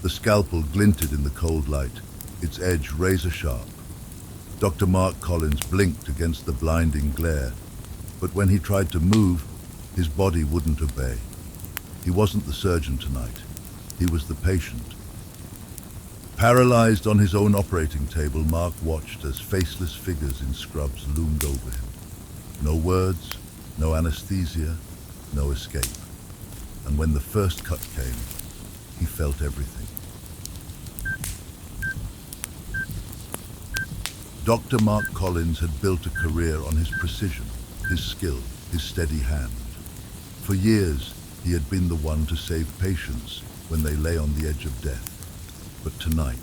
The scalpel glinted in the cold light, its edge razor-sharp. Dr. Mark Collins blinked against the blinding glare, but when he tried to move, his body wouldn't obey. He wasn't the surgeon tonight. He was the patient. Paralyzed on his own operating table, Mark watched as faceless figures in scrubs loomed over him. No words, no anesthesia, no escape. And when the first cut came, he felt everything. Dr. Mark Collins had built a career on his precision, his skill, his steady hand. For years, he had been the one to save patients when they lay on the edge of death. But tonight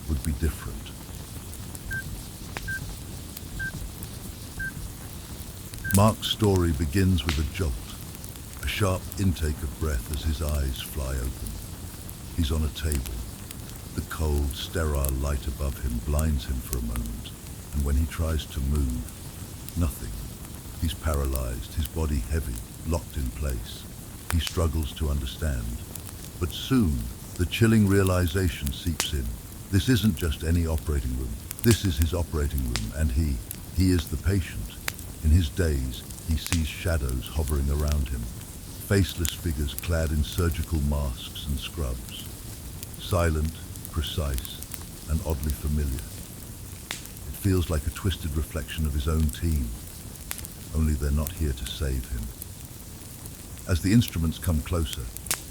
would be different. Mark's story begins with a jolt, a sharp intake of breath as his eyes fly open. He's on a table. The cold, sterile light above him blinds him for a moment, and when he tries to move, nothing. He's paralyzed, his body heavy, locked in place. He struggles to understand, but soon the chilling realization seeps in. This isn't just any operating room. This is his operating room, and he is the patient. In his daze, he sees shadows hovering around him, faceless figures clad in surgical masks and scrubs. Silent, precise, and oddly familiar. It feels like a twisted reflection of his own team, only they're not here to save him. As the instruments come closer,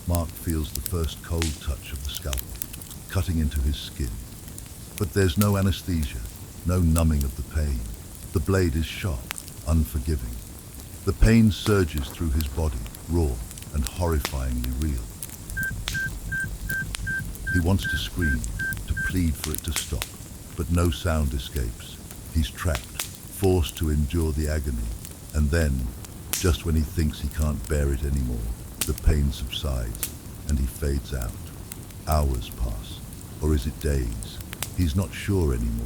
Mark feels the first cold touch of the scalpel, cutting into his skin. But there's no anesthesia, no numbing of the pain. The blade is sharp, unforgiving. The pain surges through his body, raw and horrifyingly real. He wants to scream, to plead for it to stop, but no sound escapes. He's trapped, forced to endure the agony, and then, just when he thinks he can't bear it anymore, the pain subsides, and he fades out. Hours pass, or is it days? He's not sure anymore.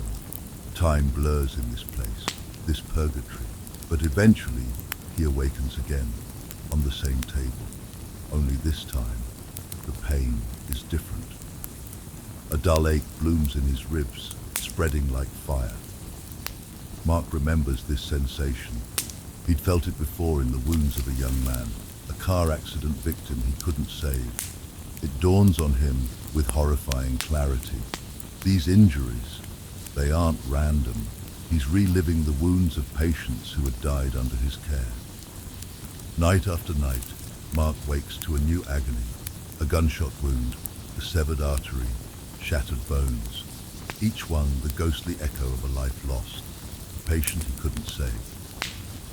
Time blurs in this place, this purgatory, but eventually he awakens again, on the same table. Only this time, the pain is different. A dull ache blooms in his ribs, spreading like fire. Mark remembers this sensation. He'd felt it before in the wounds of a young man, a car accident victim he couldn't save. It dawns on him with horrifying clarity. These injuries, they aren't random. He's reliving the wounds of patients who had died under his care. Night after night, Mark wakes to a new agony, a gunshot wound, a severed artery, shattered bones, each one the ghostly echo of a life lost, a patient he couldn't save.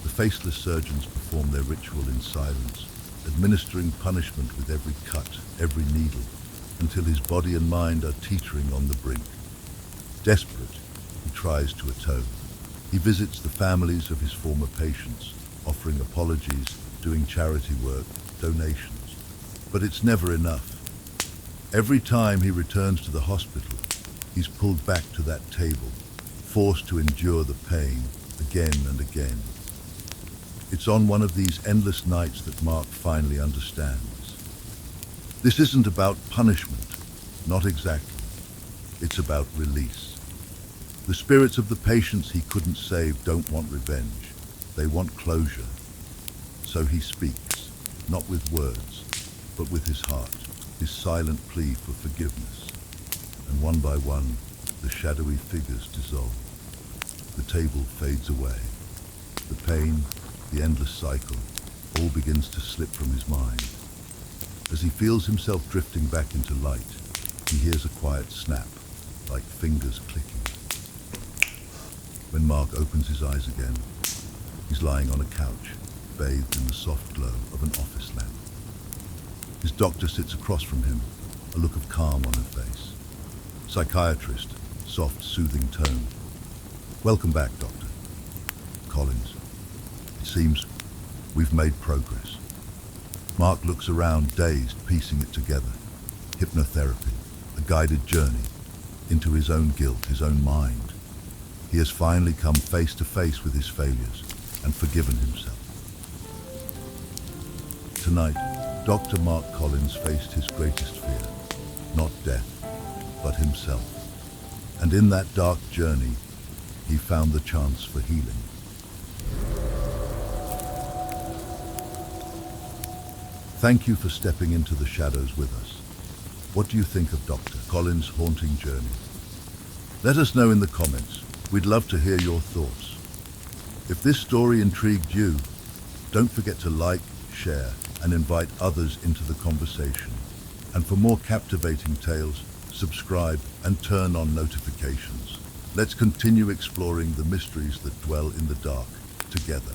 The faceless surgeons perform their ritual in silence, administering punishment with every cut, every needle, until his body and mind are teetering on the brink. Desperate, he tries to atone. He visits the families of his former patients, offering apologies, doing charity work, donations. But it's never enough. Every time he returns to the hospital, he's pulled back to that table, forced to endure the pain again and again. It's on one of these endless nights that Mark finally understands. This isn't about punishment, not exactly. It's about release. The spirits of the patients he couldn't save don't want revenge. They want closure. So he speaks, not with words, but with his heart, his silent plea for forgiveness. And one by one, the shadowy figures dissolve. The table fades away. The pain, the endless cycle, all begins to slip from his mind. As he feels himself drifting back into light, he hears a quiet snap, like fingers clicking. When Mark opens his eyes again, he's lying on a couch, bathed in the soft glow of an office lamp. His doctor sits across from him, a look of calm on her face. Psychiatrist, soft, soothing tone. "Welcome back, Doctor." Collins. "It seems we've made progress." Mark looks around, dazed, piecing it together. Hypnotherapy, a guided journey into his own guilt, his own mind. He has finally come face to face with his failures and forgiven himself. Tonight, Dr. Mark Collins faced his greatest fear, not death, but himself. And in that dark journey, he found the chance for healing. Thank you for stepping into the shadows with us. What do you think of Dr. Collins' haunting journey? Let us know in the comments. We'd love to hear your thoughts. If this story intrigued you, don't forget to like, share, and invite others into the conversation. And for more captivating tales, subscribe and turn on notifications. Let's continue exploring the mysteries that dwell in the dark together.